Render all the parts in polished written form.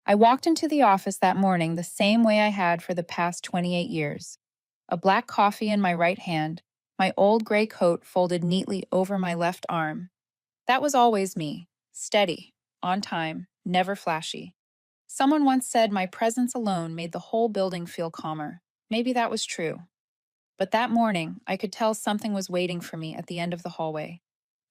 I walked into the office that morning the same way I had for the past 28 years. A black coffee in my right hand, my old gray coat folded neatly over my left arm. That was always me, steady, on time, never flashy. Someone once said my presence alone made the whole building feel calmer. Maybe that was true. But that morning, I could tell something was waiting for me at the end of the hallway.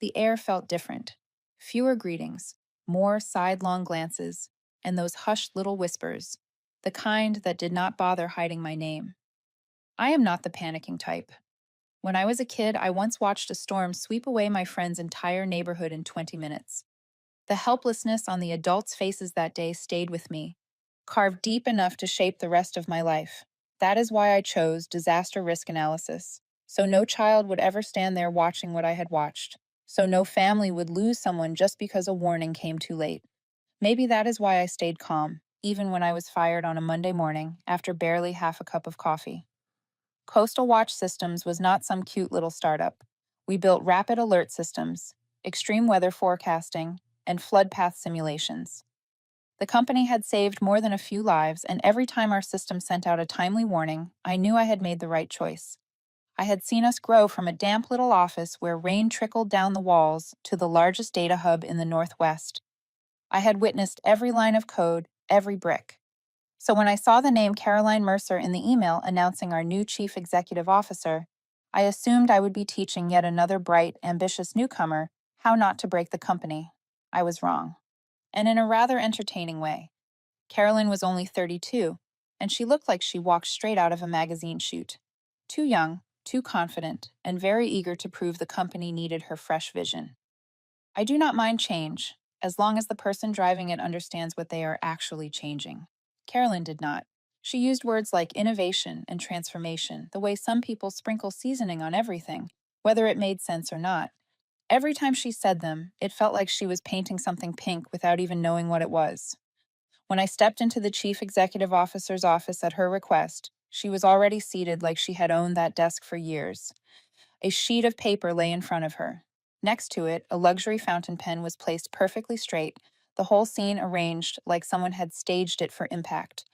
The air felt different. Fewer greetings, more sidelong glances, and those hushed little whispers, the kind that did not bother hiding my name. I am not the panicking type. When I was a kid, I once watched a storm sweep away my friend's entire neighborhood in 20 minutes. The helplessness on the adults' faces that day stayed with me, carved deep enough to shape the rest of my life. That is why I chose disaster risk analysis. So no child would ever stand there watching what I had watched. So no family would lose someone just because a warning came too late. Maybe that is why I stayed calm, even when I was fired on a Monday morning after barely half a cup of coffee. Coastal Watch Systems was not some cute little startup. We built rapid alert systems, extreme weather forecasting, and flood path simulations. The company had saved more than a few lives, and every time our system sent out a timely warning, I knew I had made the right choice. I had seen us grow from a damp little office where rain trickled down the walls to the largest data hub in the Northwest. I had witnessed every line of code, every brick. So when I saw the name Caroline Mercer in the email announcing our new chief executive officer, I assumed I would be teaching yet another bright, ambitious newcomer how not to break the company. I was wrong. And in a rather entertaining way. Carolyn was only 32, and she looked like she walked straight out of a magazine shoot. Too young, too confident, and very eager to prove the company needed her fresh vision. I do not mind change, as long as the person driving it understands what they are actually changing. Carolyn did not. She used words like innovation and transformation, the way some people sprinkle seasoning on everything, whether it made sense or not. Every time she said them, it felt like she was painting something pink without even knowing what it was. When I stepped into the chief executive officer's office at her request, she was already seated like she had owned that desk for years. A sheet of paper lay in front of her. Next to it, a luxury fountain pen was placed perfectly straight, the whole scene arranged like someone had staged it for impact.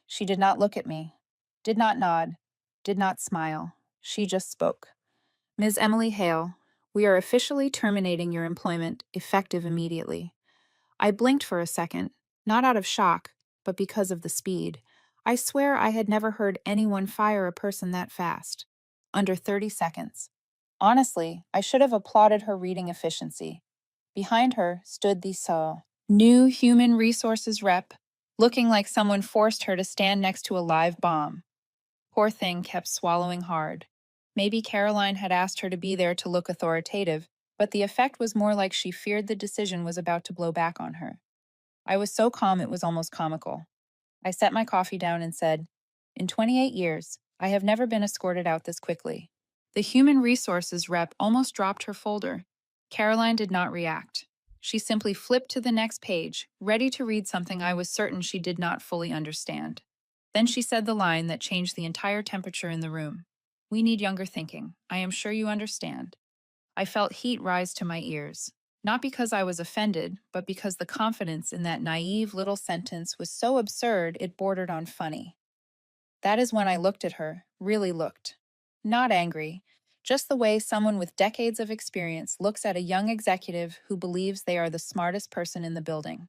She did not look at me, did not nod, did not smile. She just spoke. Ms. Emily Hale, we are officially terminating your employment, effective immediately. I blinked for a second, not out of shock, but because of the speed. I swear I had never heard anyone fire a person that fast. Under 30 seconds. Honestly, I should have applauded her reading efficiency. Behind her stood the new human resources rep, looking like someone forced her to stand next to a live bomb. Poor thing kept swallowing hard. Maybe Caroline had asked her to be there to look authoritative, but the effect was more like she feared the decision was about to blow back on her. I was so calm it was almost comical. I set my coffee down and said, in 28 years, I have never been escorted out this quickly. The human resources rep almost dropped her folder. Caroline did not react. She simply flipped to the next page, ready to read something I was certain she did not fully understand. Then she said the line that changed the entire temperature in the room. We need younger thinking. I am sure you understand. I felt heat rise to my ears. Not because I was offended, but because the confidence in that naive little sentence was so absurd it bordered on funny. That is when I looked at her, really looked. Not angry, just the way someone with decades of experience looks at a young executive who believes they are the smartest person in the building.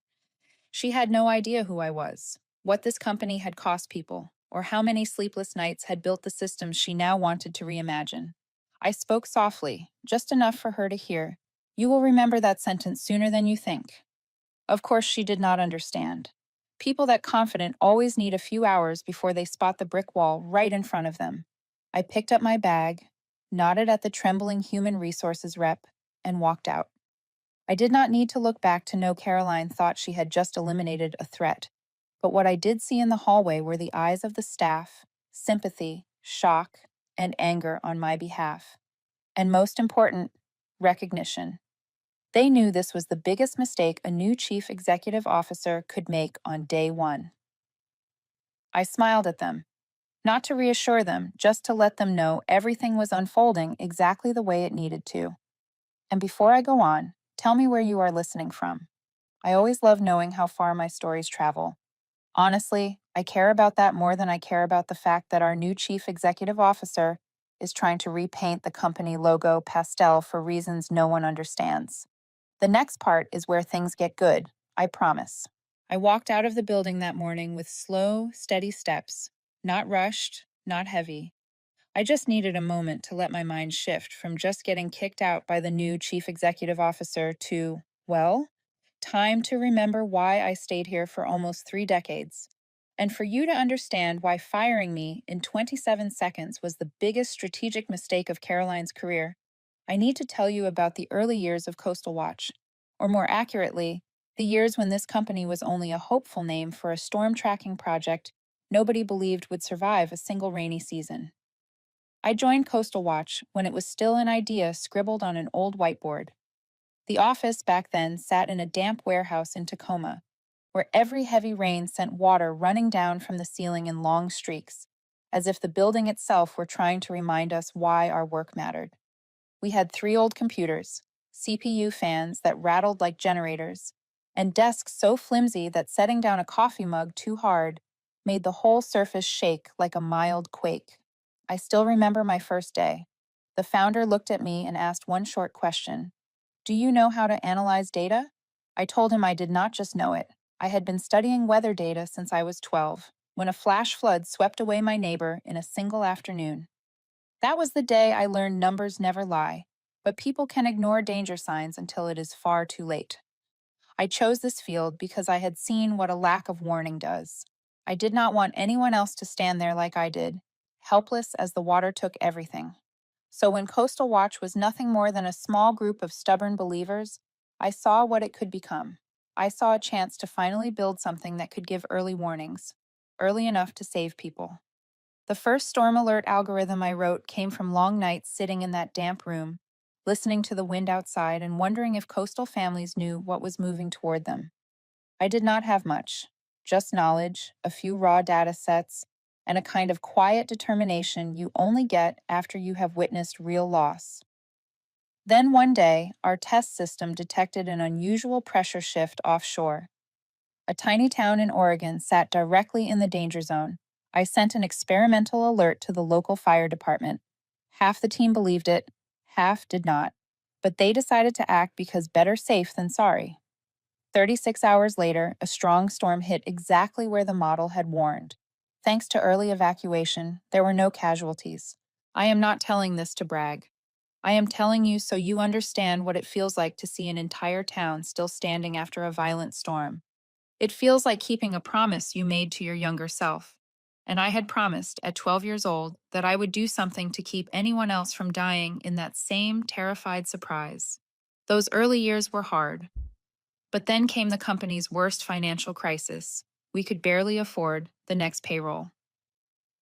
She had no idea who I was, what this company had cost people, or how many sleepless nights had built the systems she now wanted to reimagine. I spoke softly, just enough for her to hear. You will remember that sentence sooner than you think. Of course, she did not understand. People that confident always need a few hours before they spot the brick wall right in front of them. I picked up my bag, nodded at the trembling human resources rep, and walked out. I did not need to look back to know Caroline thought she had just eliminated a threat. But what I did see in the hallway were the eyes of the staff, sympathy, shock, and anger on my behalf. And most important, recognition. They knew this was the biggest mistake a new chief executive officer could make on day one. I smiled at them, not to reassure them, just to let them know everything was unfolding exactly the way it needed to. And before I go on, tell me where you are listening from. I always love knowing how far my stories travel. Honestly, I care about that more than I care about the fact that our new chief executive officer is trying to repaint the company logo pastel for reasons no one understands. The next part is where things get good, I promise. I walked out of the building that morning with slow, steady steps, not rushed, not heavy. I just needed a moment to let my mind shift from just getting kicked out by the new chief executive officer to, well, time to remember why I stayed here for almost 3 decades. And for you to understand why firing me in 27 seconds was the biggest strategic mistake of Caroline's career, I need to tell you about the early years of Coastal Watch. Or more accurately, the years when this company was only a hopeful name for a storm tracking project nobody believed would survive a single rainy season. I joined Coastal Watch when it was still an idea scribbled on an old whiteboard. The office back then sat in a damp warehouse in Tacoma, where every heavy rain sent water running down from the ceiling in long streaks, as if the building itself were trying to remind us why our work mattered. We had 3 old computers, CPU fans that rattled like generators, and desks so flimsy that setting down a coffee mug too hard made the whole surface shake like a mild quake. I still remember my first day. The founder looked at me and asked one short question: "Do you know how to analyze data?" I told him I did not just know it. I had been studying weather data since I was 12, when a flash flood swept away my neighbor in a single afternoon. That was the day I learned numbers never lie, but people can ignore danger signs until it is far too late. I chose this field because I had seen what a lack of warning does. I did not want anyone else to stand there like I did, helpless as the water took everything. So when Coastal Watch was nothing more than a small group of stubborn believers, I saw what it could become. I saw a chance to finally build something that could give early warnings, early enough to save people. The first storm alert algorithm I wrote came from long nights sitting in that damp room, listening to the wind outside and wondering if coastal families knew what was moving toward them. I did not have much, just knowledge, a few raw data sets, and a kind of quiet determination you only get after you have witnessed real loss. Then one day, our test system detected an unusual pressure shift offshore. A tiny town in Oregon sat directly in the danger zone. I sent an experimental alert to the local fire department. Half the team believed it, half did not. But they decided to act because better safe than sorry. 36 hours later, a strong storm hit exactly where the model had warned. Thanks to early evacuation, there were no casualties. I am not telling this to brag. I am telling you so you understand what it feels like to see an entire town still standing after a violent storm. It feels like keeping a promise you made to your younger self. And I had promised, at 12 years old, that I would do something to keep anyone else from dying in that same terrified surprise. Those early years were hard. But then came the company's worst financial crisis. We could barely afford the next payroll.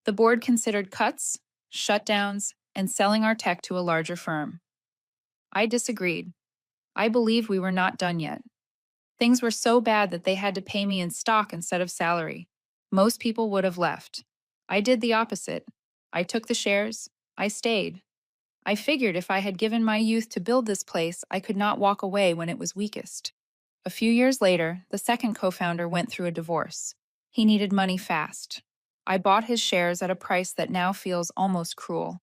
The board considered cuts, shutdowns, and selling our tech to a larger firm. I disagreed. I believed we were not done yet. Things were so bad that they had to pay me in stock instead of salary. Most people would have left. I did the opposite. I took the shares. I stayed. I figured if I had given my youth to build this place, I could not walk away when it was weakest. A few years later, the second co-founder went through a divorce. He needed money fast. I bought his shares at a price that now feels almost cruel.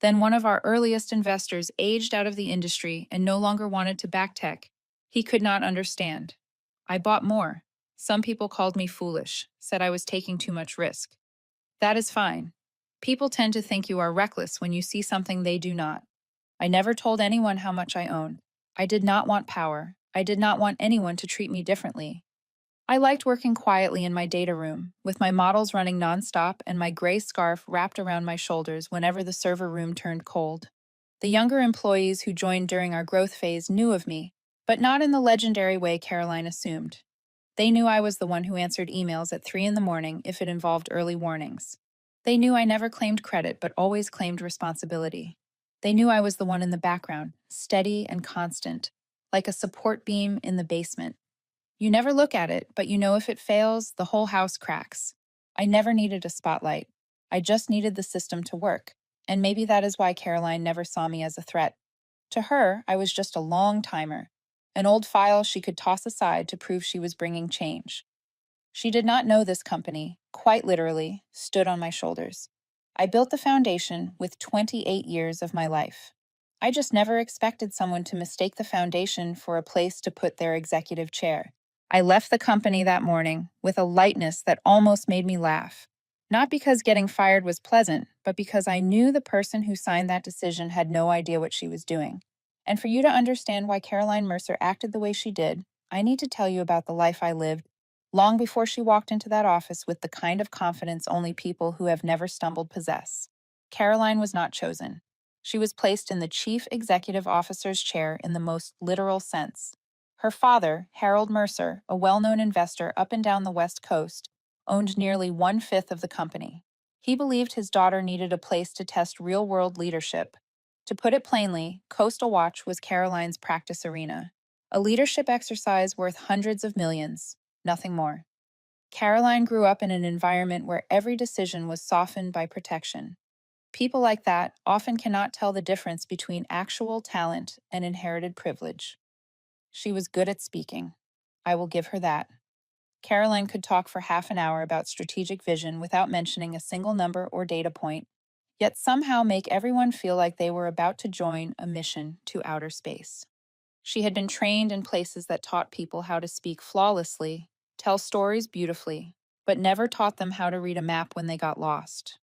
Then one of our earliest investors aged out of the industry and no longer wanted to back tech. He could not understand. I bought more. Some people called me foolish, said I was taking too much risk. That is fine. People tend to think you are reckless when you see something they do not. I never told anyone how much I owned. I did not want power. I did not want anyone to treat me differently. I liked working quietly in my data room, with my models running nonstop and my gray scarf wrapped around my shoulders whenever the server room turned cold. The younger employees who joined during our growth phase knew of me, but not in the legendary way Caroline assumed. They knew I was the one who answered emails at 3 in the morning if it involved early warnings. They knew I never claimed credit but always claimed responsibility. They knew I was the one in the background, steady and constant, like a support beam in the basement. You never look at it, but you know if it fails, the whole house cracks. I never needed a spotlight. I just needed the system to work, and maybe that is why Caroline never saw me as a threat. To her, I was just a long timer, an old file she could toss aside to prove she was bringing change. She did not know this company, quite literally, stood on my shoulders. I built the foundation with 28 years of my life. I just never expected someone to mistake the foundation for a place to put their executive chair. I left the company that morning with a lightness that almost made me laugh. Not because getting fired was pleasant, but because I knew the person who signed that decision had no idea what she was doing. And for you to understand why Caroline Mercer acted the way she did, I need to tell you about the life I lived long before she walked into that office with the kind of confidence only people who have never stumbled possess. Caroline was not chosen. She was placed in the chief executive officer's chair in the most literal sense. Her father, Harold Mercer, a well-known investor up and down the West Coast, owned nearly one-fifth of the company. He believed his daughter needed a place to test real-world leadership. To put it plainly, Coastal Watch was Caroline's practice arena, a leadership exercise worth hundreds of millions, nothing more. Caroline grew up in an environment where every decision was softened by protection. People like that often cannot tell the difference between actual talent and inherited privilege. She was good at speaking. I will give her that. Caroline could talk for half an hour about strategic vision without mentioning a single number or data point, yet somehow make everyone feel like they were about to join a mission to outer space. She had been trained in places that taught people how to speak flawlessly, tell stories beautifully, but never taught them how to read a map when they got lost.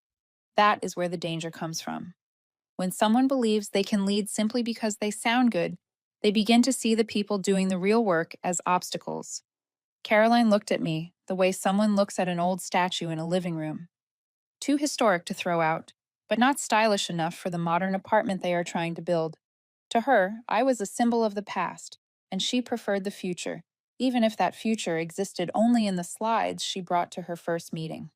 That is where the danger comes from. When someone believes they can lead simply because they sound good, they begin to see the people doing the real work as obstacles. Caroline looked at me the way someone looks at an old statue in a living room. Too historic to throw out, but not stylish enough for the modern apartment they are trying to build. To her, I was a symbol of the past, and she preferred the future, even if that future existed only in the slides she brought to her first meeting.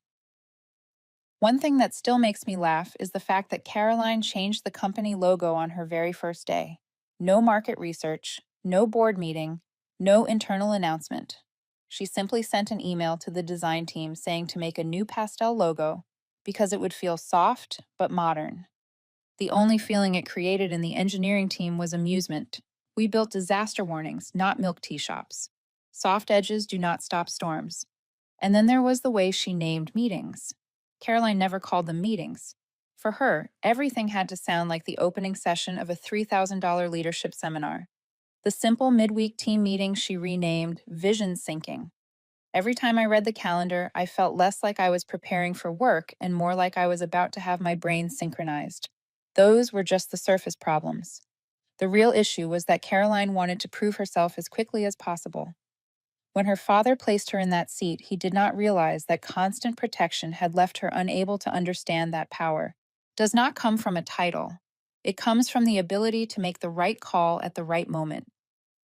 One thing that still makes me laugh is the fact that Caroline changed the company logo on her very first day. No market research, no board meeting, no internal announcement. She simply sent an email to the design team saying to make a new pastel logo because it would feel soft but modern. The only feeling it created in the engineering team was amusement. We built disaster warnings, not milk tea shops. Soft edges do not stop storms. And then there was the way she named meetings. Caroline never called them meetings. For her, everything had to sound like the opening session of a $3,000 leadership seminar. The simple midweek team meeting she renamed Vision Syncing. Every time I read the calendar, I felt less like I was preparing for work and more like I was about to have my brain synchronized. Those were just the surface problems. The real issue was that Caroline wanted to prove herself as quickly as possible. When her father placed her in that seat, he did not realize that constant protection had left her unable to understand that power does not come from a title. It comes from the ability to make the right call at the right moment.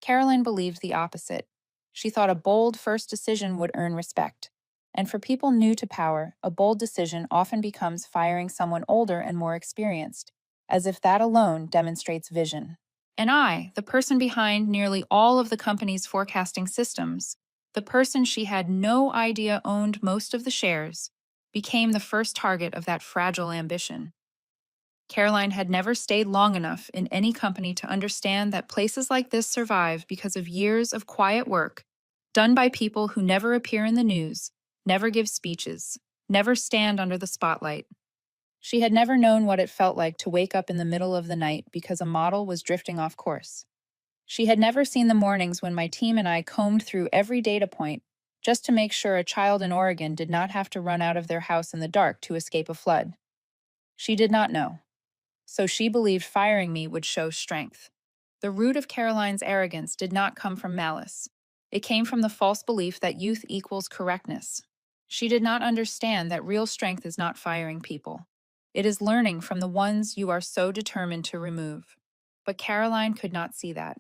Caroline believed the opposite. She thought a bold first decision would earn respect. And for people new to power, a bold decision often becomes firing someone older and more experienced, as if that alone demonstrates vision. And I, the person behind nearly all of the company's forecasting systems, the person she had no idea owned most of the shares, became the first target of that fragile ambition. Caroline had never stayed long enough in any company to understand that places like this survive because of years of quiet work, done by people who never appear in the news, never give speeches, never stand under the spotlight. She had never known what it felt like to wake up in the middle of the night because a model was drifting off course. She had never seen the mornings when my team and I combed through every data point just to make sure a child in Oregon did not have to run out of their house in the dark to escape a flood. She did not know. So she believed firing me would show strength. The root of Caroline's arrogance did not come from malice. It came from the false belief that youth equals correctness. She did not understand that real strength is not firing people. It is learning from the ones you are so determined to remove. But Caroline could not see that.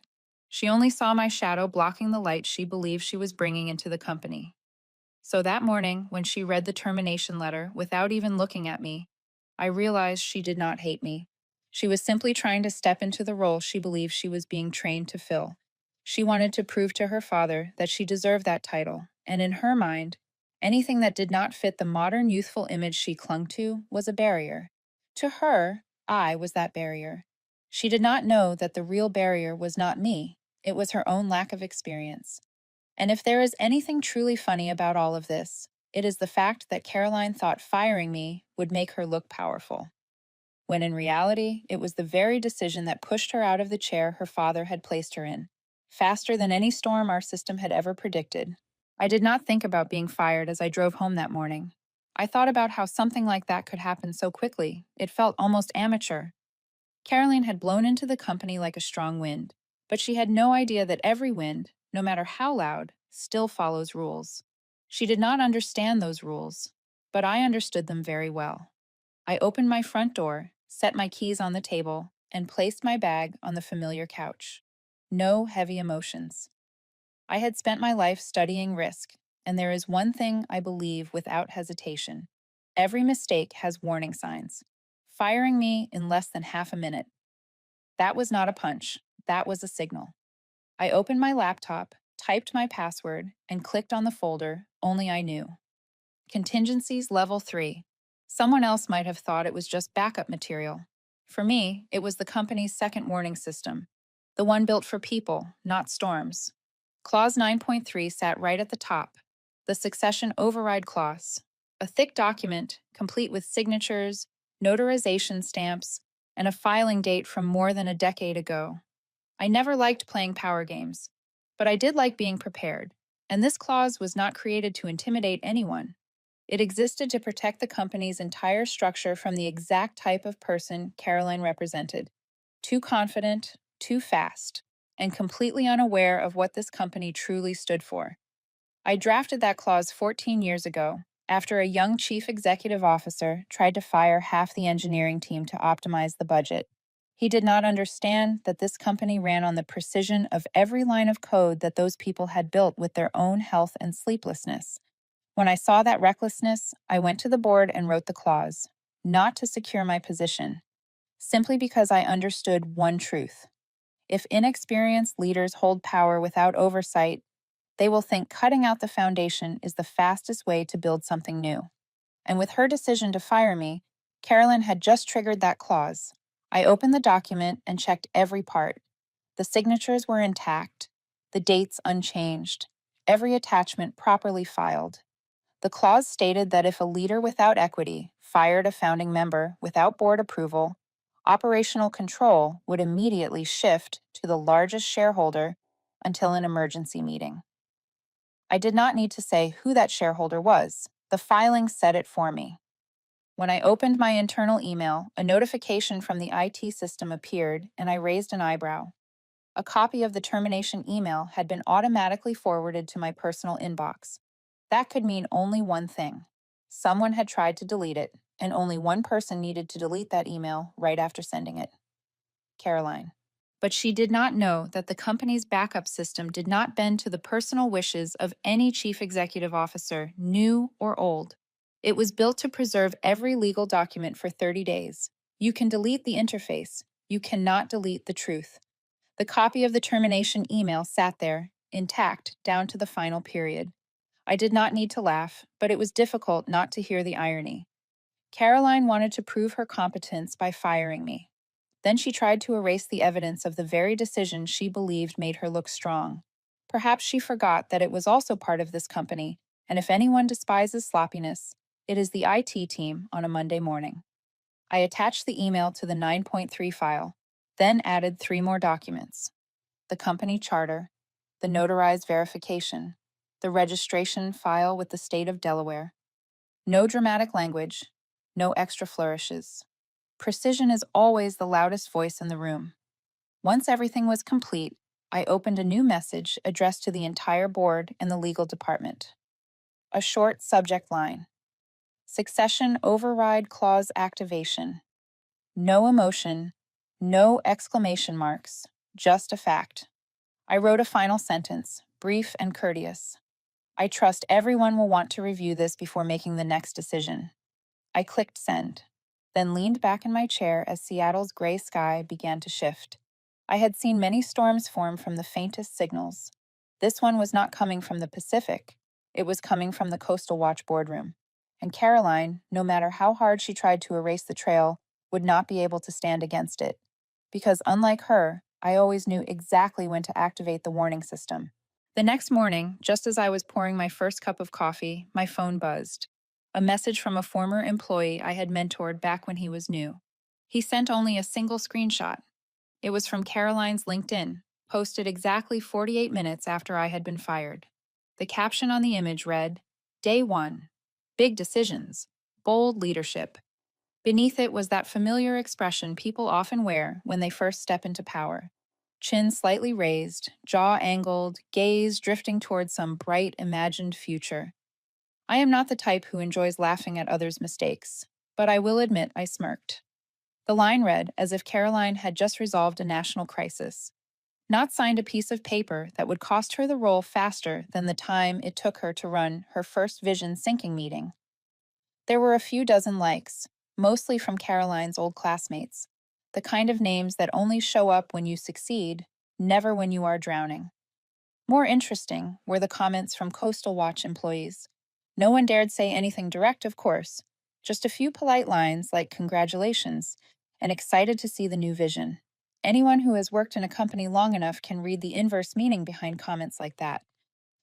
She only saw my shadow blocking the light she believed she was bringing into the company. So that morning, when she read the termination letter without even looking at me, I realized she did not hate me. She was simply trying to step into the role she believed she was being trained to fill. She wanted to prove to her father that she deserved that title, and in her mind, anything that did not fit the modern youthful image she clung to was a barrier. To her, I was that barrier. She did not know that the real barrier was not me, it was her own lack of experience. And if there is anything truly funny about all of this, it is the fact that Caroline thought firing me would make her look powerful, when in reality, it was the very decision that pushed her out of the chair her father had placed her in, faster than any storm our system had ever predicted. I did not think about being fired as I drove home that morning. I thought about how something like that could happen so quickly. It felt almost amateur. Caroline had blown into the company like a strong wind, but she had no idea that every wind, no matter how loud, still follows rules. She did not understand those rules, but I understood them very well. I opened my front door, set my keys on the table, and placed my bag on the familiar couch. No heavy emotions. I had spent my life studying risk, and there is one thing I believe without hesitation. Every mistake has warning signs. Firing me in less than half a minute. That was not a punch, that was a signal. I opened my laptop, typed my password, and clicked on the folder only I knew. Contingencies level 3. Someone else might have thought it was just backup material. For me, it was the company's second warning system, the one built for people, not storms. Clause 9.3 sat right at the top, the succession override clause, a thick document complete with signatures, notarization stamps, and a filing date from more than a decade ago. I never liked playing power games, but I did like being prepared, and this clause was not created to intimidate anyone. It existed to protect the company's entire structure from the exact type of person Caroline represented. Too confident, too fast, and completely unaware of what this company truly stood for. I drafted that clause 14 years ago, after a young chief executive officer tried to fire half the engineering team to optimize the budget. He did not understand that this company ran on the precision of every line of code that those people had built with their own health and sleeplessness. When I saw that recklessness, I went to the board and wrote the clause, not to secure my position, simply because I understood one truth. If inexperienced leaders hold power without oversight, they will think cutting out the foundation is the fastest way to build something new. And with her decision to fire me, Carolyn had just triggered that clause. I opened the document and checked every part. The signatures were intact, the dates unchanged, every attachment properly filed. The clause stated that if a leader without equity fired a founding member without board approval, operational control would immediately shift to the largest shareholder until an emergency meeting. I did not need to say who that shareholder was. The filing said it for me. When I opened my internal email, a notification from the IT system appeared and I raised an eyebrow. A copy of the termination email had been automatically forwarded to my personal inbox. That could mean only one thing. Someone had tried to delete it, and only one person needed to delete that email right after sending it. Caroline. But she did not know that the company's backup system did not bend to the personal wishes of any chief executive officer, new or old. It was built to preserve every legal document for 30 days. You can delete the interface. You cannot delete the truth. The copy of the termination email sat there, intact, down to the final period. I did not need to laugh, but it was difficult not to hear the irony. Caroline wanted to prove her competence by firing me. Then she tried to erase the evidence of the very decision she believed made her look strong. Perhaps she forgot that it was also part of this company, and if anyone despises sloppiness, it is the IT team on a Monday morning. I attached the email to the 9.3 file, then added 3 more documents: the company charter, the notarized verification, the registration file with the state of Delaware. No dramatic language, no extra flourishes. Precision is always the loudest voice in the room. Once everything was complete, I opened a new message addressed to the entire board and the legal department. A short subject line: Succession Override Clause Activation. No emotion, no exclamation marks, just a fact. I wrote a final sentence, brief and courteous. I trust everyone will want to review this before making the next decision. I clicked send, then leaned back in my chair as Seattle's gray sky began to shift. I had seen many storms form from the faintest signals. This one was not coming from the Pacific. It was coming from the Coastal Watch boardroom. And Caroline, no matter how hard she tried to erase the trail, would not be able to stand against it. Because unlike her, I always knew exactly when to activate the warning system. The next morning, just as I was pouring my first cup of coffee, my phone buzzed. A message from a former employee I had mentored back when he was new. He sent only a single screenshot. It was from Caroline's LinkedIn, posted exactly 48 minutes after I had been fired. The caption on the image read, Day 1. Big decisions. Bold leadership. Beneath it was that familiar expression people often wear when they first step into power. Chin slightly raised, jaw angled, gaze drifting toward some bright, imagined future. I am not the type who enjoys laughing at others' mistakes, but I will admit I smirked. The line read as if Caroline had just resolved a national crisis, not signed a piece of paper that would cost her the role faster than the time it took her to run her first vision syncing meeting. There were a few dozen likes, mostly from Caroline's old classmates, the kind of names that only show up when you succeed, never when you are drowning. More interesting were the comments from Coastal Watch employees. No one dared say anything direct, of course, just a few polite lines like congratulations and excited to see the new vision. Anyone who has worked in a company long enough can read the inverse meaning behind comments like that.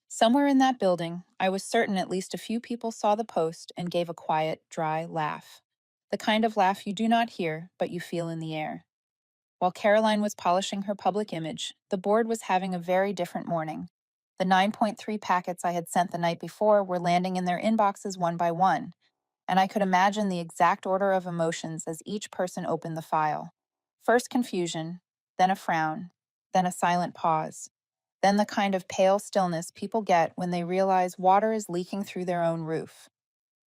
Somewhere in that building, I was certain at least a few people saw the post and gave a quiet, dry laugh. The kind of laugh you do not hear, but you feel in the air. While Caroline was polishing her public image, the board was having a very different morning. The 9.3 packets I had sent the night before were landing in their inboxes one by one, and I could imagine the exact order of emotions as each person opened the file. First confusion, then a frown, then a silent pause, then the kind of pale stillness people get when they realize water is leaking through their own roof.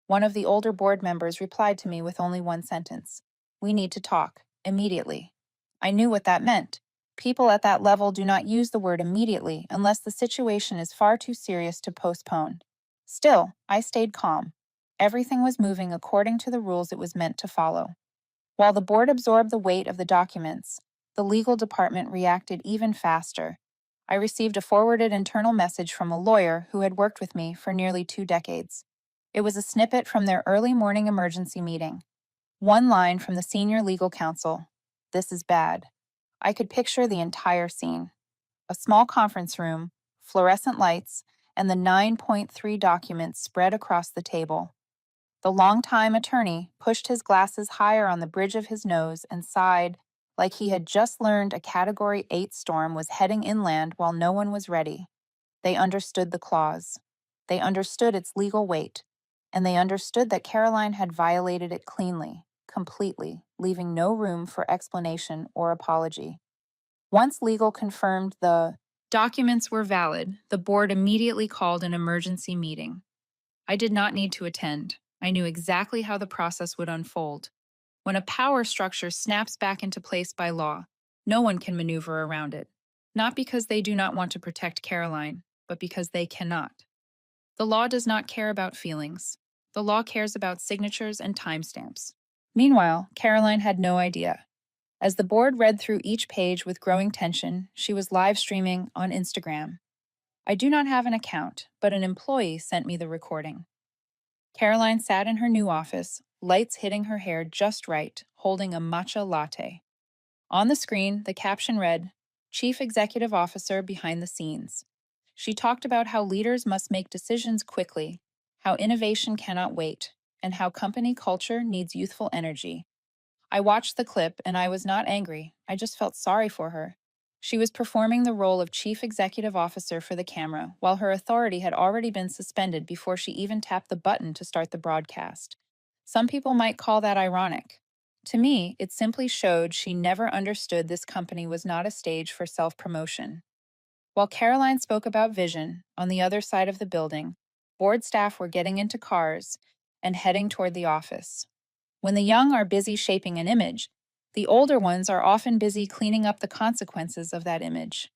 One of the older board members replied to me with only one sentence. We need to talk, immediately. I knew what that meant. People at that level do not use the word immediately unless the situation is far too serious to postpone. Still, I stayed calm. Everything was moving according to the rules it was meant to follow. While the board absorbed the weight of the documents, the legal department reacted even faster. I received a forwarded internal message from a lawyer who had worked with me for nearly 2 decades. It was a snippet from their early morning emergency meeting. One line from the senior legal counsel. This is bad. I could picture the entire scene. A small conference room, fluorescent lights, and the 9.3 documents spread across the table. The longtime attorney pushed his glasses higher on the bridge of his nose and sighed like he had just learned a Category 8 storm was heading inland while no one was ready. They understood the clause. They understood its legal weight. And they understood that Caroline had violated it cleanly, completely, leaving no room for explanation or apology. Once legal confirmed the documents were valid, the board immediately called an emergency meeting. I did not need to attend. I knew exactly how the process would unfold. When a power structure snaps back into place by law, no one can maneuver around it. Not because they do not want to protect Caroline, but because they cannot. The law does not care about feelings. The law cares about signatures and timestamps. Meanwhile, Caroline had no idea. As the board read through each page with growing tension, she was live streaming on Instagram. I do not have an account, but an employee sent me the recording. Caroline sat in her new office, lights hitting her hair just right, holding a matcha latte. On the screen, the caption read, Chief Executive Officer behind the scenes. She talked about how leaders must make decisions quickly, how innovation cannot wait, and how company culture needs youthful energy. I watched the clip and I was not angry, I just felt sorry for her. She was performing the role of Chief Executive Officer for the camera, while her authority had already been suspended before she even tapped the button to start the broadcast. Some people might call that ironic. To me, it simply showed she never understood this company was not a stage for self-promotion. While Caroline spoke about vision, on the other side of the building, board staff were getting into cars and heading toward the office. When the young are busy shaping an image, the older ones are often busy cleaning up the consequences of that image.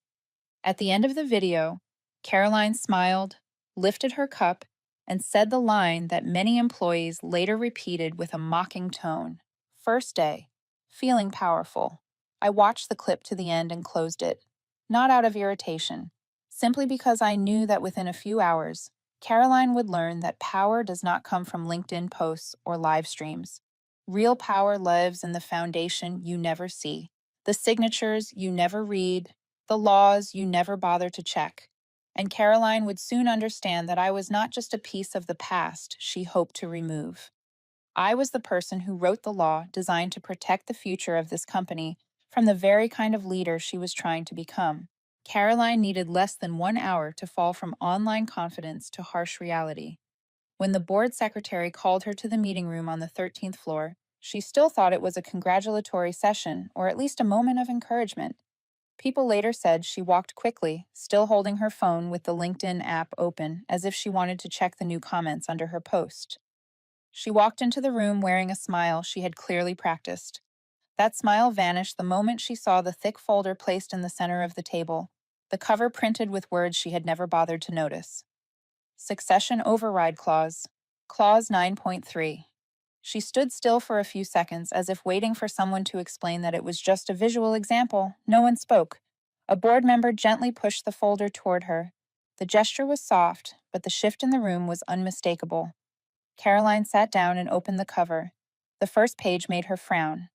At the end of the video, Caroline smiled, lifted her cup, and said the line that many employees later repeated with a mocking tone. First day, feeling powerful. I watched the clip to the end and closed it, not out of irritation, simply because I knew that within a few hours, Caroline would learn that power does not come from LinkedIn posts or live streams. Real power lives in the foundation you never see, the signatures you never read, the laws you never bother to check. And Caroline would soon understand that I was not just a piece of the past she hoped to remove. I was the person who wrote the law designed to protect the future of this company from the very kind of leader she was trying to become. Caroline needed less than 1 hour to fall from online confidence to harsh reality. When the board secretary called her to the meeting room on the 13th floor, she still thought it was a congratulatory session or at least a moment of encouragement. People later said she walked quickly, still holding her phone with the LinkedIn app open as if she wanted to check the new comments under her post. She walked into the room wearing a smile she had clearly practiced. That smile vanished the moment she saw the thick folder placed in the center of the table, the cover printed with words she had never bothered to notice. Succession Override Clause. Clause 9.3. She stood still for a few seconds as if waiting for someone to explain that it was just a visual example. No one spoke. A board member gently pushed the folder toward her. The gesture was soft, but the shift in the room was unmistakable. Caroline sat down and opened the cover. The first page made her frown.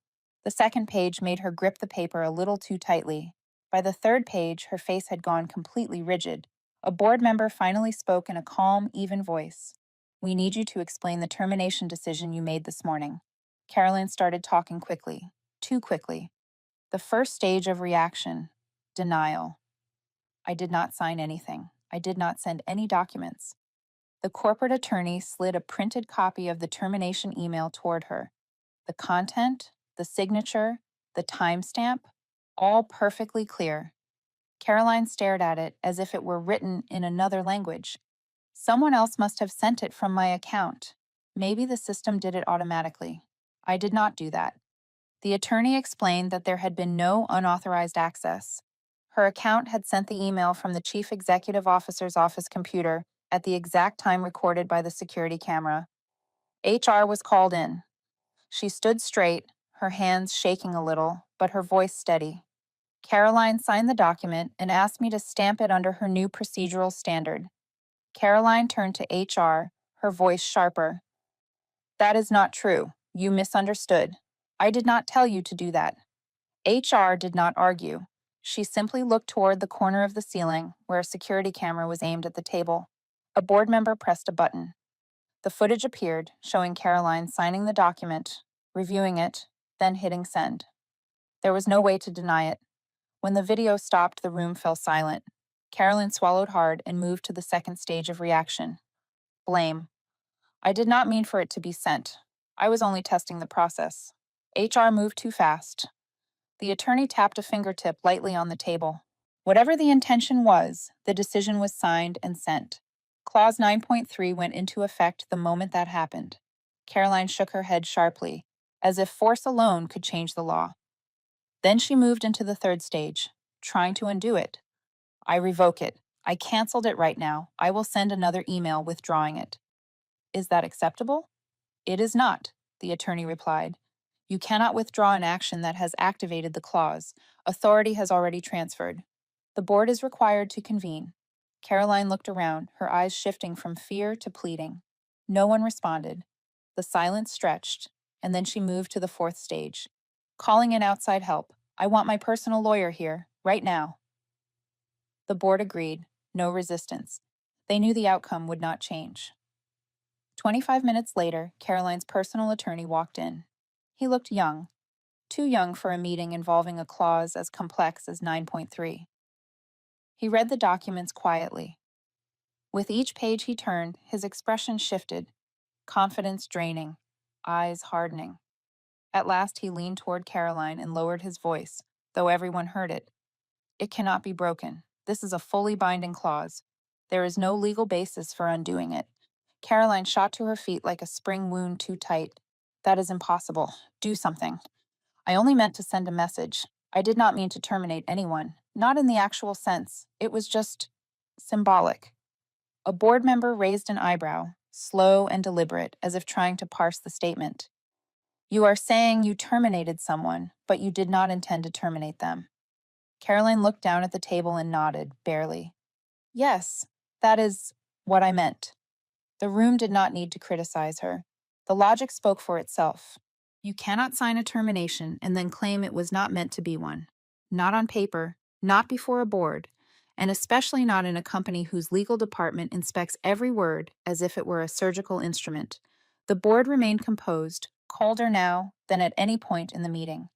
The second page made her grip the paper a little too tightly. By the third page, her face had gone completely rigid. A board member finally spoke in a calm, even voice. "We need you to explain the termination decision you made this morning." Caroline started talking quickly, too quickly. The first stage of reaction: denial. "I did not sign anything. I did not send any documents." The corporate attorney slid a printed copy of the termination email toward her. The content, the signature, the timestamp, all perfectly clear. Caroline stared at it as if it were written in another language. Someone else must have sent it from my account. Maybe the system did it automatically. I did not do that. The attorney explained that there had been no unauthorized access. Her account had sent the email from the chief executive officer's office computer at the exact time recorded by the security camera. HR was called in. She stood straight, her hands shaking a little, but her voice steady. Caroline signed the document and asked me to stamp it under her new procedural standard. Caroline turned to HR, her voice sharper. "That is not true. You misunderstood. I did not tell you to do that." HR did not argue. She simply looked toward the corner of the ceiling where a security camera was aimed at the table. A board member pressed a button. The footage appeared, showing Caroline signing the document, reviewing it, then hitting send. There was no way to deny it. When the video stopped, the room fell silent. Caroline swallowed hard and moved to the second stage of reaction: blame. "I did not mean for it to be sent. I was only testing the process." HR moved too fast. The attorney tapped a fingertip lightly on the table. Whatever the intention was, the decision was signed and sent. Clause 9.3 went into effect the moment that happened. Caroline shook her head sharply, as if force alone could change the law. Then she moved into the third stage, trying to undo it. "I revoke it. I canceled it right now. I will send another email withdrawing it." "Is that acceptable?" "It is not," the attorney replied. "You cannot withdraw an action that has activated the clause. Authority has already transferred. The board is required to convene." Caroline looked around, her eyes shifting from fear to pleading. No one responded. The silence stretched, and then she moved to the fourth stage. "Calling in outside help. I want my personal lawyer here, right now." The board agreed, no resistance. They knew the outcome would not change. 25 minutes later, Caroline's personal attorney walked in. He looked young, too young for a meeting involving a clause as complex as 9.3. He read the documents quietly. With each page he turned, his expression shifted, confidence draining, eyes hardening. At last he leaned toward Caroline and lowered his voice, though everyone heard it. "It cannot be broken. This is a fully binding clause. There is no legal basis for undoing it." Caroline shot to her feet like a spring wound too tight. "That is impossible. Do something." "I only meant to send a message. I did not mean to terminate anyone. Not in the actual sense. It was just symbolic." A board member raised an eyebrow, slow and deliberate, as if trying to parse the statement. "You are saying you terminated someone, but you did not intend to terminate them." Caroline looked down at the table and nodded, barely. "Yes, that is what I meant." The room did not need to criticize her. The logic spoke for itself. You cannot sign a termination and then claim it was not meant to be one. Not on paper, not before a board, and especially not in a company whose legal department inspects every word as if it were a surgical instrument. The board remained composed, colder now than at any point in the meeting.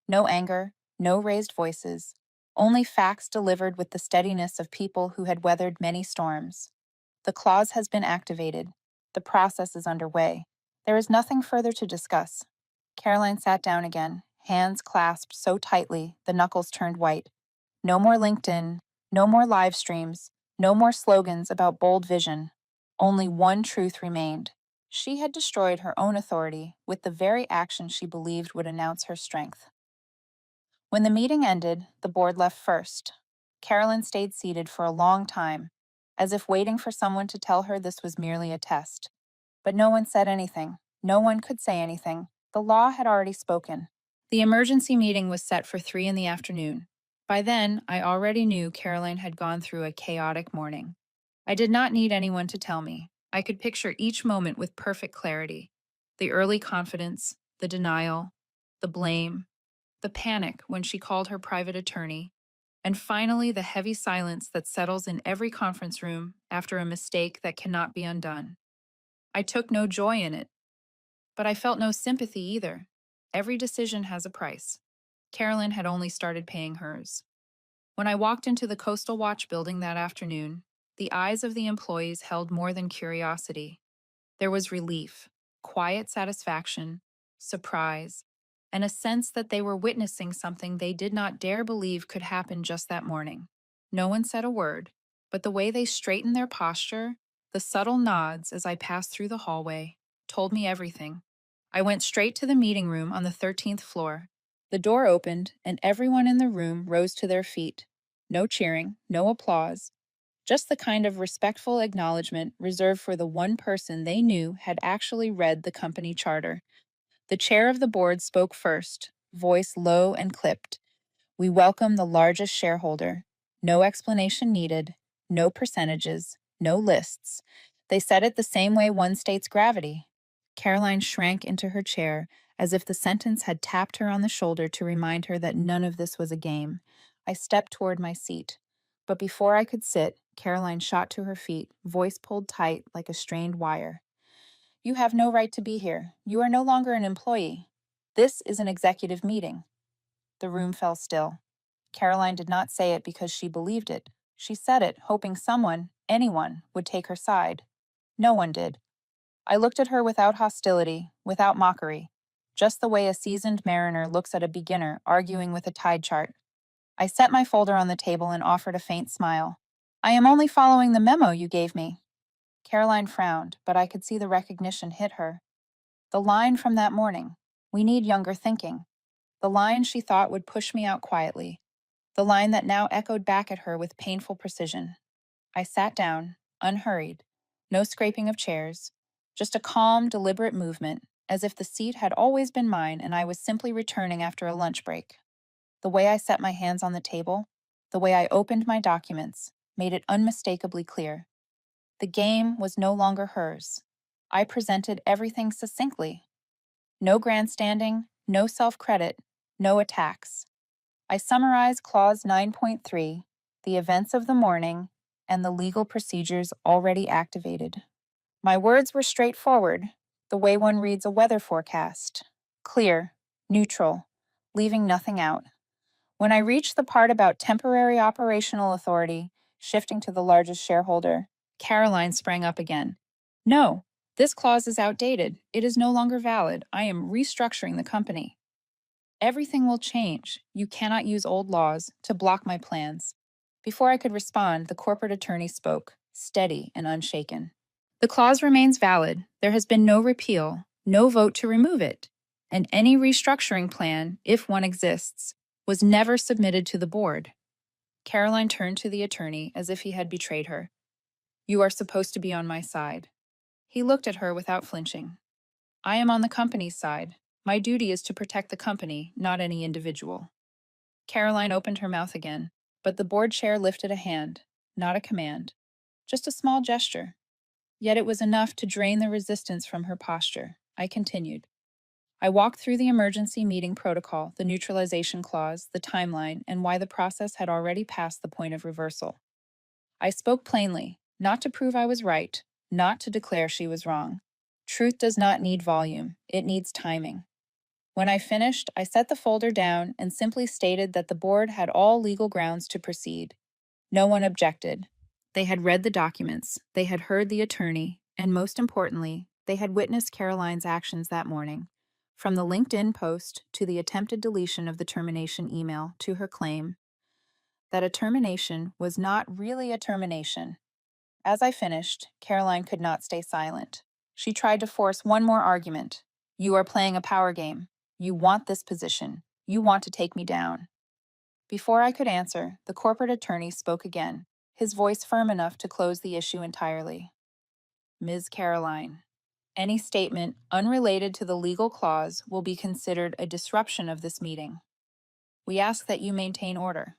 No anger, no raised voices, only facts delivered with the steadiness of people who had weathered many storms. The clause has been activated. The process is underway. There is nothing further to discuss. Caroline sat down again, hands clasped so tightly the knuckles turned white. No more LinkedIn, no more live streams, no more slogans about bold vision. Only one truth remained. She had destroyed her own authority with the very action she believed would announce her strength. When the meeting ended, the board left first. Carolyn stayed seated for a long time, as if waiting for someone to tell her this was merely a test. But no one said anything. No one could say anything. The law had already spoken. The emergency meeting was set for 3 in the afternoon. By then, I already knew Caroline had gone through a chaotic morning. I did not need anyone to tell me. I could picture each moment with perfect clarity. The early confidence, the denial, the blame, the panic when she called her private attorney, and finally the heavy silence that settles in every conference room after a mistake that cannot be undone. I took no joy in it, but I felt no sympathy either. Every decision has a price. Carolyn had only started paying hers. When I walked into the Coastal Watch building that afternoon, the eyes of the employees held more than curiosity. There was relief, quiet satisfaction, surprise, and a sense that they were witnessing something they did not dare believe could happen just that morning. No one said a word, but the way they straightened their posture, the subtle nods as I passed through the hallway, told me everything. I went straight to the meeting room on the 13th floor. The door opened, and everyone in the room rose to their feet. No cheering, no applause, just the kind of respectful acknowledgement reserved for the one person they knew had actually read the company charter. The chair of the board spoke first, voice low and clipped. We welcome the largest shareholder. No explanation needed, no percentages, no lists. They said it the same way one states gravity. Caroline shrank into her chair as if the sentence had tapped her on the shoulder to remind her that none of this was a game. I stepped toward my seat. But before I could sit, Caroline shot to her feet, voice pulled tight like a strained wire. You have no right to be here. You are no longer an employee. This is an executive meeting. The room fell still. Caroline did not say it because she believed it. She said it, hoping someone, anyone, would take her side. No one did. I looked at her without hostility, without mockery, just the way a seasoned mariner looks at a beginner arguing with a tide chart. I set my folder on the table and offered a faint smile. I am only following the memo you gave me. Caroline frowned, but I could see the recognition hit her. The line from that morning, we need younger thinking. The line she thought would push me out quietly. The line that now echoed back at her with painful precision. I sat down, unhurried. No scraping of chairs. Just a calm, deliberate movement, as if the seat had always been mine and I was simply returning after a lunch break. The way I set my hands on the table, the way I opened my documents, made it unmistakably clear. The game was no longer hers. I presented everything succinctly. No grandstanding, no self-credit, no attacks. I summarized Clause 9.3, the events of the morning, and the legal procedures already activated. My words were straightforward, the way one reads a weather forecast. Clear, neutral, leaving nothing out. When I reached the part about temporary operational authority, shifting to the largest shareholder, Caroline sprang up again. No, this clause is outdated. It is no longer valid. I am restructuring the company. Everything will change. You cannot use old laws to block my plans. Before I could respond, the corporate attorney spoke, steady and unshaken. The clause remains valid. There has been no repeal, no vote to remove it. And any restructuring plan, if one exists, was never submitted to the board. Caroline turned to the attorney as if he had betrayed her. You are supposed to be on my side. He looked at her without flinching. I am on the company's side. My duty is to protect the company, not any individual. Caroline opened her mouth again, but the board chair lifted a hand, not a command, just a small gesture. Yet it was enough to drain the resistance from her posture. I continued. I walked through the emergency meeting protocol, the neutralization clause, the timeline, and why the process had already passed the point of reversal. I spoke plainly, not to prove I was right, not to declare she was wrong. Truth does not need volume, it needs timing. When I finished, I set the folder down and simply stated that the board had all legal grounds to proceed. No one objected. They had read the documents, they had heard the attorney, and most importantly, they had witnessed Caroline's actions that morning. From the LinkedIn post to the attempted deletion of the termination email to her claim that a termination was not really a termination. As I finished, Caroline could not stay silent. She tried to force one more argument. You are playing a power game. You want this position. You want to take me down. Before I could answer, the corporate attorney spoke again, his voice firm enough to close the issue entirely. Ms. Caroline, any statement unrelated to the legal clause will be considered a disruption of this meeting. We ask that you maintain order.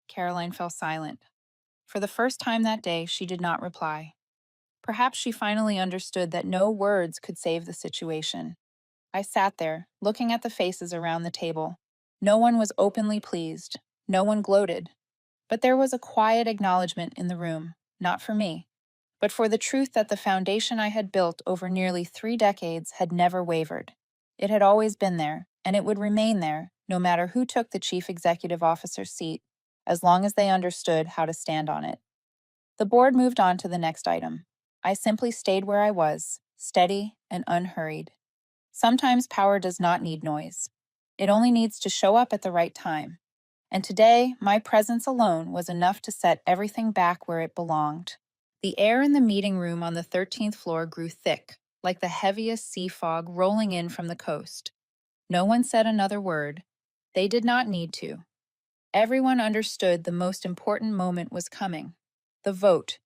Caroline fell silent. For the first time that day, she did not reply. Perhaps she finally understood that no words could save the situation. I sat there, looking at the faces around the table. No one was openly pleased. No one gloated. But there was a quiet acknowledgement in the room, not for me, but for the truth that the foundation I had built over nearly 3 decades had never wavered. It had always been there, and it would remain there, no matter who took the chief executive officer's seat, as long as they understood how to stand on it. The board moved on to the next item. I simply stayed where I was, steady and unhurried. Sometimes power does not need noise. It only needs to show up at the right time. And today, my presence alone was enough to set everything back where it belonged. The air in the meeting room on the 13th floor grew thick, like the heaviest sea fog rolling in from the coast. No one said another word. They did not need to. Everyone understood the most important moment was coming. The vote.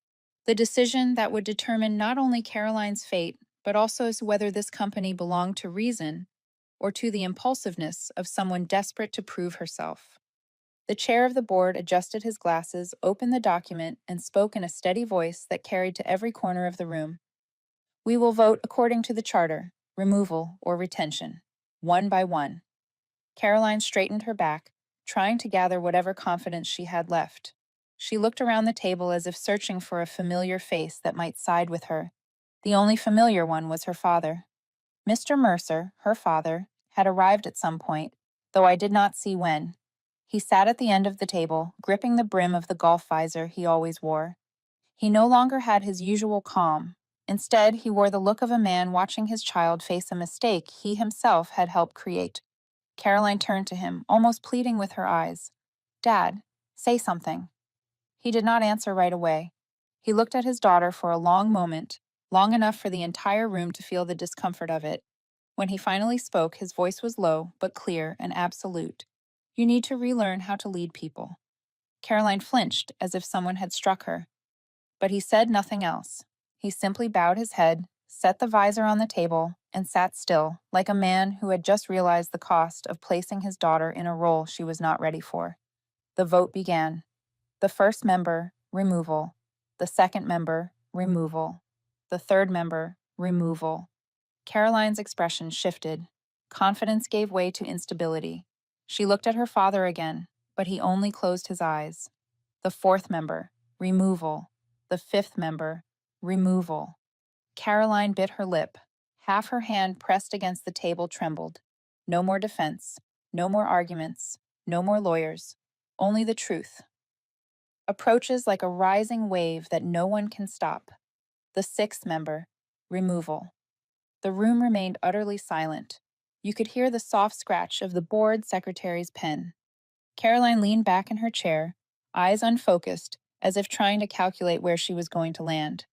The decision that would determine not only Caroline's fate, but also as whether this company belonged to reason or to the impulsiveness of someone desperate to prove herself. The chair of the board adjusted his glasses, opened the document, and spoke in a steady voice that carried to every corner of the room. We will vote according to the charter, removal or retention, one by one. Caroline straightened her back, trying to gather whatever confidence she had left. She looked around the table as if searching for a familiar face that might side with her. The only familiar one was her father. Mr. Mercer, her father, had arrived at some point, though I did not see when. He sat at the end of the table, gripping the brim of the golf visor he always wore. He no longer had his usual calm. Instead, he wore the look of a man watching his child face a mistake he himself had helped create. Caroline turned to him, almost pleading with her eyes. Dad, say something. He did not answer right away. He looked at his daughter for a long moment, long enough for the entire room to feel the discomfort of it. When he finally spoke, his voice was low, but clear and absolute. You need to relearn how to lead people. Caroline flinched, as if someone had struck her. But he said nothing else. He simply bowed his head, set the visor on the table, and sat still, like a man who had just realized the cost of placing his daughter in a role she was not ready for. The vote began. The first member, removal. The second member, removal. The third member, removal. Caroline's expression shifted. Confidence gave way to instability. She looked at her father again, but he only closed his eyes. The fourth member, removal. The fifth member, removal. Caroline bit her lip. Half her hand pressed against the table trembled. No more defense. No more arguments. No more lawyers. Only the truth. Approaches like a rising wave that no one can stop. The sixth member, removal. The room remained utterly silent. You could hear the soft scratch of the board secretary's pen. Caroline leaned back in her chair, eyes unfocused, as if trying to calculate where she was going to land.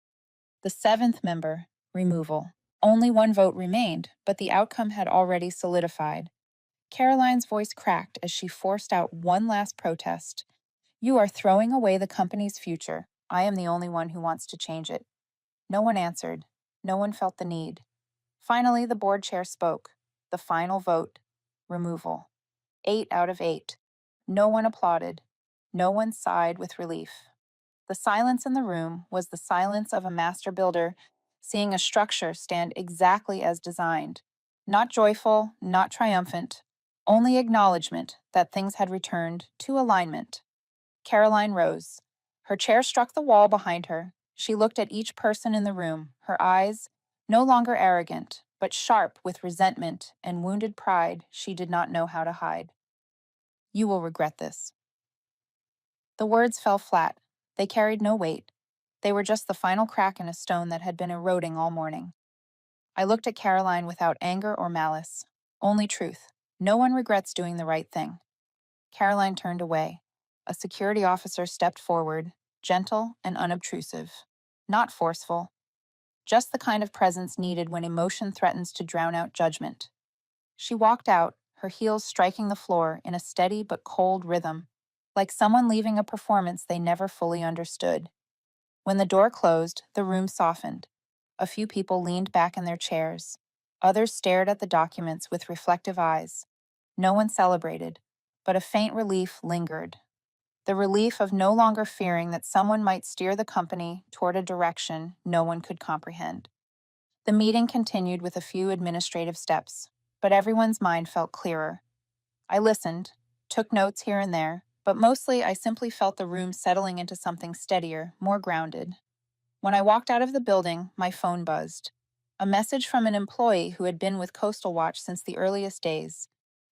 The seventh member, removal. Only one vote remained, but the outcome had already solidified. Caroline's voice cracked as she forced out one last protest. You are throwing away the company's future. I am the only one who wants to change it. No one answered. No one felt the need. Finally, the board chair spoke. The final vote. Removal. 8 out of 8. No one applauded. No one sighed with relief. The silence in the room was the silence of a master builder seeing a structure stand exactly as designed. Not joyful, not triumphant, only acknowledgement that things had returned to alignment. Caroline rose. Her chair struck the wall behind her. She looked at each person in the room, her eyes no longer arrogant, but sharp with resentment and wounded pride she did not know how to hide. You will regret this. The words fell flat. They carried no weight. They were just the final crack in a stone that had been eroding all morning. I looked at Caroline without anger or malice. Only truth. No one regrets doing the right thing. Caroline turned away. A security officer stepped forward, gentle and unobtrusive. Not forceful. Just the kind of presence needed when emotion threatens to drown out judgment. She walked out, her heels striking the floor in a steady but cold rhythm, like someone leaving a performance they never fully understood. When the door closed, the room softened. A few people leaned back in their chairs. Others stared at the documents with reflective eyes. No one celebrated, but a faint relief lingered. The relief of no longer fearing that someone might steer the company toward a direction no one could comprehend. The meeting continued with a few administrative steps, but everyone's mind felt clearer. I listened, took notes here and there, but mostly I simply felt the room settling into something steadier, more grounded. When I walked out of the building, my phone buzzed. A message from an employee who had been with Coastal Watch since the earliest days.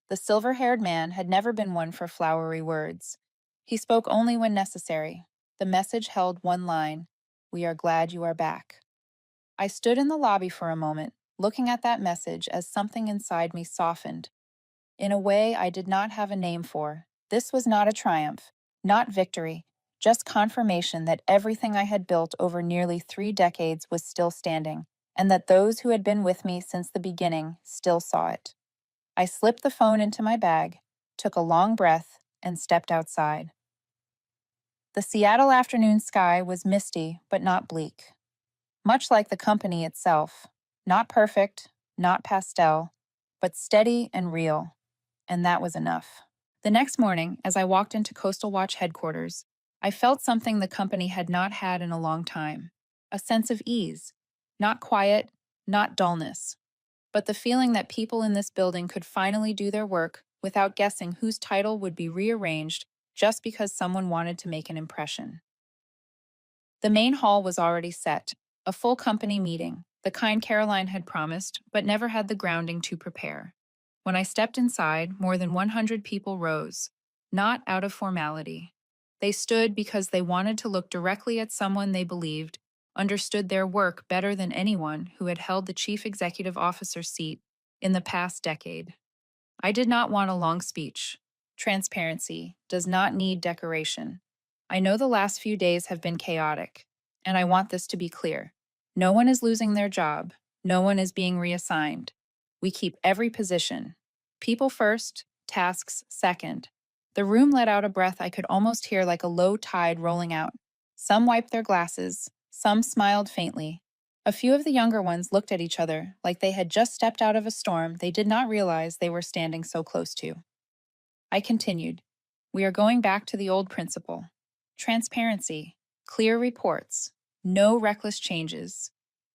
The silver-haired man had never been one for flowery words. He spoke only when necessary. The message held one line: "We are glad you are back." I stood in the lobby for a moment, looking at that message as something inside me softened. In a way I did not have a name for. This was not a triumph, not victory, just confirmation that everything I had built over nearly 3 decades was still standing, and that those who had been with me since the beginning still saw it. I slipped the phone into my bag, took a long breath, and stepped outside. The Seattle afternoon sky was misty but not bleak. Much like the company itself, not perfect, not pastel, but steady and real, and that was enough. The next morning, as I walked into Coastal Watch headquarters, I felt something the company had not had in a long time: a sense of ease, not quiet, not dullness, but the feeling that people in this building could finally do their work without guessing whose title would be rearranged just because someone wanted to make an impression. The main hall was already set, a full company meeting, the kind Caroline had promised, but never had the grounding to prepare. When I stepped inside, more than 100 people rose, not out of formality. They stood because they wanted to look directly at someone they believed understood their work better than anyone who had held the chief executive officer seat in the past decade. I did not want a long speech. Transparency does not need decoration. I know the last few days have been chaotic, and I want this to be clear. No one is losing their job. No one is being reassigned. We keep every position. People first, tasks second. The room let out a breath I could almost hear, like a low tide rolling out. Some wiped their glasses. Some smiled faintly. A few of the younger ones looked at each other like they had just stepped out of a storm they did not realize they were standing so close to. I continued. We are going back to the old principle. Transparency, clear reports, no reckless changes,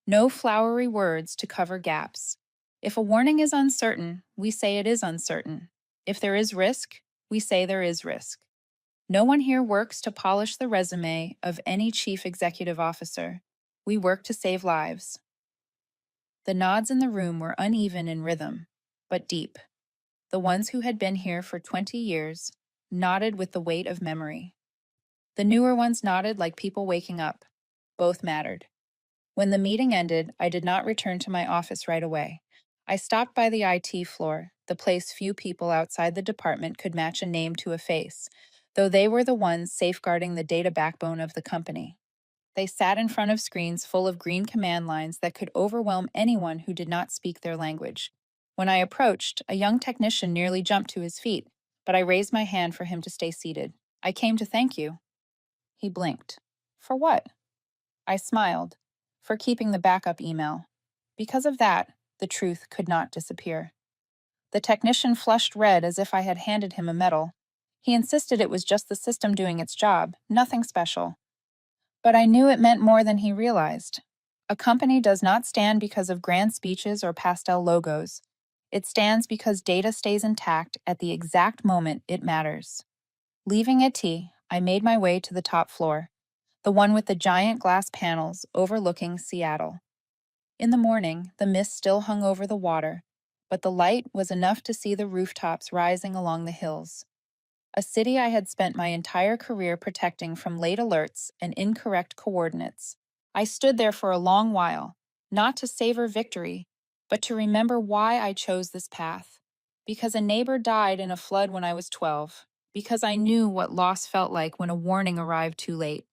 no flowery words to cover gaps. If a warning is uncertain, we say it is uncertain. If there is risk, we say there is risk. No one here works to polish the resume of any chief executive officer. We work to save lives. The nods in the room were uneven in rhythm, but deep. The ones who had been here for 20 years nodded with the weight of memory. The newer ones nodded like people waking up. Both mattered. When the meeting ended, I did not return to my office right away. I stopped by the IT floor, the place few people outside the department could match a name to a face, though they were the ones safeguarding the data backbone of the company. They sat in front of screens full of green command lines that could overwhelm anyone who did not speak their language. When I approached, a young technician nearly jumped to his feet, but I raised my hand for him to stay seated. I came to thank you. He blinked. For what? I smiled. For keeping the backup email. Because of that, the truth could not disappear. The technician flushed red as if I had handed him a medal. He insisted it was just the system doing its job, nothing special. But I knew it meant more than he realized. A company does not stand because of grand speeches or pastel logos. It stands because data stays intact at the exact moment it matters. Leaving at tea, I made my way to the top floor. the one with the giant glass panels overlooking Seattle. In the morning, the mist still hung over the water, but the light was enough to see the rooftops rising along the hills. A city I had spent my entire career protecting from late alerts and incorrect coordinates. I stood there for a long while, not to savor victory, but to remember why I chose this path. Because a neighbor died in a flood when I was 12. Because I knew what loss felt like when a warning arrived too late.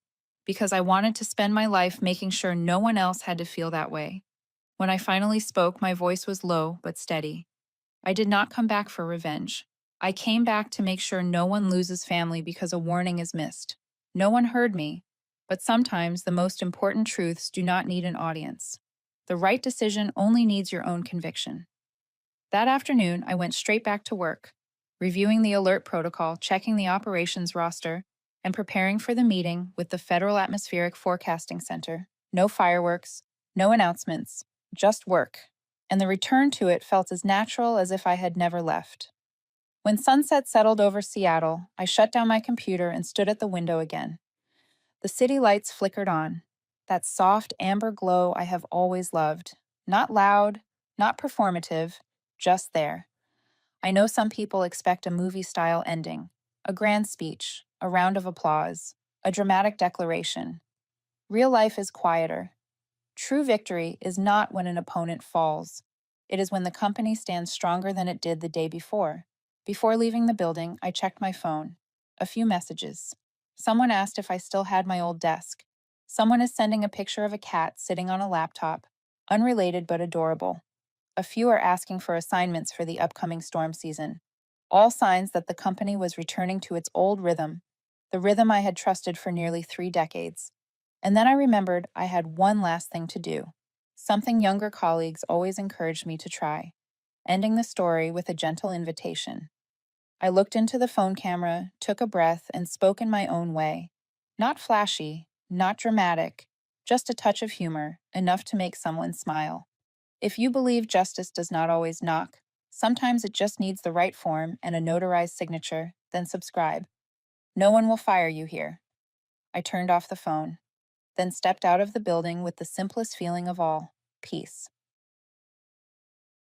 Because I wanted to spend my life making sure no one else had to feel that way. When I finally spoke, my voice was low but steady. I did not come back for revenge. I came back to make sure no one loses family because a warning is missed. No one heard me, but sometimes the most important truths do not need an audience. The right decision only needs your own conviction. That afternoon, I went straight back to work, reviewing the alert protocol, checking the operations roster, and preparing for the meeting with the Federal Atmospheric Forecasting Center. No fireworks, no announcements, just work. And the return to it felt as natural as if I had never left. When sunset settled over Seattle, I shut down my computer and stood at the window again. The city lights flickered on, that soft amber glow I have always loved. Not loud, not performative, just there. I know some people expect a movie-style ending, a grand speech, a round of applause, a dramatic declaration. Real life is quieter. True victory is not when an opponent falls. It is when the company stands stronger than it did the day before. Before leaving the building, I checked my phone. A few messages. Someone asked if I still had my old desk. Someone is sending a picture of a cat sitting on a laptop. Unrelated but adorable. A few are asking for assignments for the upcoming storm season. All signs that the company was returning to its old rhythm, the rhythm I had trusted for nearly 3 decades. And then I remembered I had one last thing to do, something younger colleagues always encouraged me to try, ending the story with a gentle invitation. I looked into the phone camera, took a breath, and spoke in my own way. Not flashy, not dramatic, just a touch of humor, enough to make someone smile. If you believe justice does not always knock, sometimes it just needs the right form and a notarized signature, then subscribe. No one will fire you here. I turned off the phone, then stepped out of the building with the simplest feeling of all, peace.